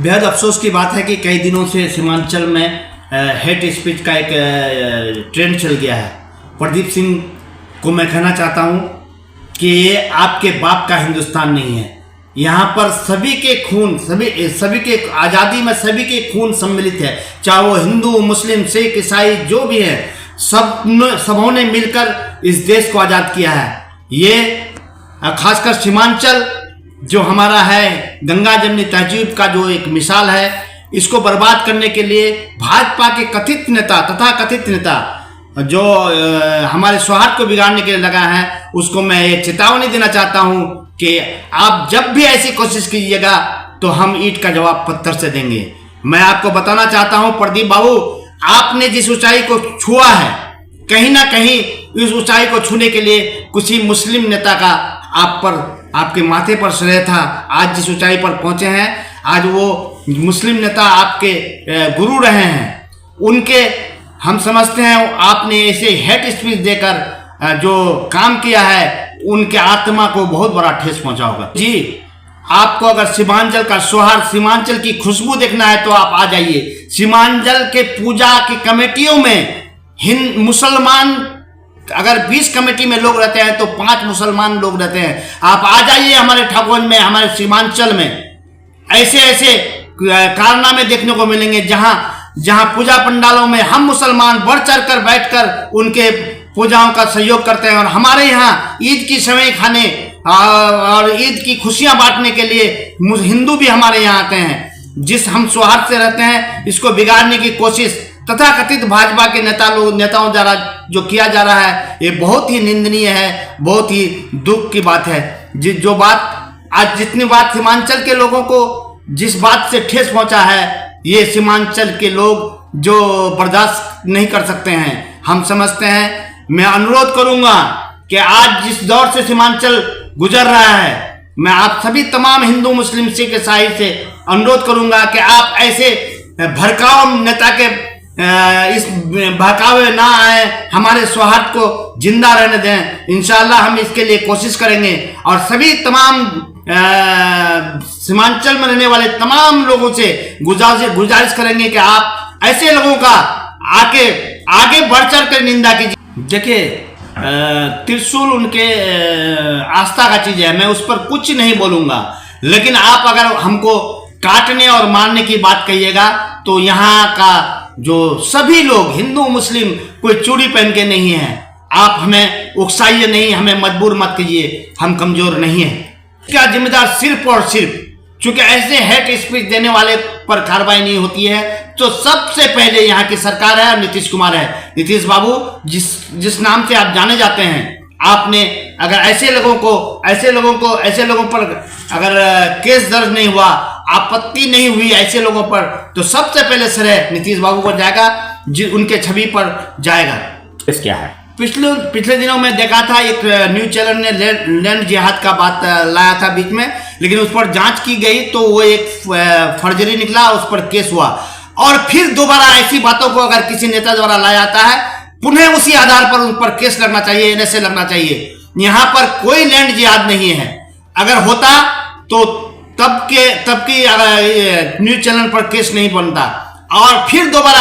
बेहद अफसोस की बात है कि कई दिनों से सीमांचल में हेट स्पीच का एक ट्रेंड चल गया है। प्रदीप सिंह को मैं कहना चाहता हूं कि ये आपके बाप का हिंदुस्तान नहीं है। यहाँ पर सभी के खून, सभी के आज़ादी में सभी के खून सम्मिलित है, चाहे वो हिंदू, मुस्लिम, सिख, ईसाई जो भी है, सबों ने मिलकर इस देश को आज़ाद किया है। ये खासकर सीमांचल जो हमारा है, गंगा जमनी तहजीब का जो एक मिसाल है, इसको बर्बाद करने के लिए भाजपा के कथित नेता तथा कथित नेता जो हमारे सौहार्द को बिगाड़ने के लिए लगा है, उसको मैं ये चेतावनी देना चाहता हूं कि आप जब भी ऐसी कोशिश कीजिएगा तो हम ईंट का जवाब पत्थर से देंगे। मैं आपको बताना चाहता हूं प्रदीप बाबू, आपने जिस ऊंचाई को छुआ है, कहीं ना कहीं इस ऊंचाई को छूने के लिए किसी मुस्लिम नेता का आप पर, आपके माथे पर श्रेय था। आज जिस ऊंचाई पर पहुंचे हैं, आज वो मुस्लिम नेता आपके गुरु रहे हैं, उनके हम समझते हैं आपने ऐसे हेट स्पीच देकर जो काम किया है, उनके आत्मा को बहुत बड़ा ठेस पहुंचा होगा। जी, आपको अगर सीमांचल का सौहार्द, सीमांचल की खुशबू देखना है तो आप आ जाइए। सीमांचल के पूजा की कमेटियों में मुसलमान, अगर 20 कमेटी में लोग रहते हैं तो 5 मुसलमान लोग रहते हैं। आप आ जाइए हमारे ठाकुरगंज में, हमारे सीमांचल में ऐसे ऐसे कारनामे देखने को मिलेंगे जहां पूजा पंडालों में हम मुसलमान बढ़ चढ़ कर बैठकर उनके पूजाओं का सहयोग करते हैं। और हमारे यहाँ ईद की सेवई खाने और ईद की खुशियां बांटने के लिए हिंदू भी हमारे यहाँ आते हैं। जिस हम सौहार्द से रहते हैं, इसको बिगाड़ने की कोशिश तथा कथित भाजपा के नेताओं द्वारा जो किया जा रहा है, ये बहुत ही निंदनीय है, बहुत ही दुख की बात है। जो बात आज, जितनी बात सीमांचल के लोगों को जिस बात से ठेस पहुंचा है, ये सीमांचल के लोग जो बर्दाश्त नहीं कर सकते हैं। हम समझते हैं, मैं अनुरोध करूंगा कि आज जिस दौर से सीमांचल गुजर रहा है, मैं आप सभी तमाम हिंदू, मुस्लिम, सिख, ईसाई से अनुरोध करूंगा कि आप ऐसे भड़काऊ नेता के इस बहकावे ना आए, हमारे सौहार्द को जिंदा रहने दें। इंशाअल्लाह हम इसके लिए कोशिश करेंगे और सभी तमाम सीमांचल में रहने वाले तमाम लोगों से गुजारिश करेंगे कि आप ऐसे लोगों का आगे बढ़ चढ़ कर निंदा कीजिए। देखिए, त्रिशूल उनके आस्था का चीज है, मैं उस पर कुछ नहीं बोलूंगा, लेकिन आप अगर हमको काटने और मारने की बात कहिएगा तो यहाँ का जो सभी लोग, हिंदू मुस्लिम, कोई चूड़ी पहन के नहीं है। आप हमें उकसाइए नहीं, हमें मजबूर मत कीजिए, हम कमजोर नहीं है। क्या जिम्मेदार सिर्फ और सिर्फ चूंकि ऐसे हेट स्पीच देने वाले पर कार्रवाई नहीं होती है, तो सबसे पहले यहाँ की सरकार है और नीतीश कुमार है। नीतीश बाबू, जिस नाम से आप जाने जाते हैं, आपने अगर ऐसे लोगों पर अगर केस दर्ज नहीं हुआ, आपत्ति नहीं हुई ऐसे लोगों पर, तो सबसे पहले श्रेय नीतीश बाबू को जाएगा, उनके छवि पर जाएगा। इस क्या है, पिछले दिनों में देखा था, एक न्यूज चैनल ने लैंड जिहाद का बात लाया था बीच में, लेकिन उस पर जांच की गई तो वो एक फर्जरी निकला, उस पर केस हुआ। और फिर दोबारा ऐसी बातों को अगर किसी नेता द्वारा लाया जाता है, पुनः उसी आधार पर उन पर केस लगना चाहिए, एनएसए लगना चाहिए। यहाँ पर कोई लैंड जिहाद नहीं है। अगर होता तो तब की न्यूज चैनल पर केस नहीं बनता। और फिर दोबारा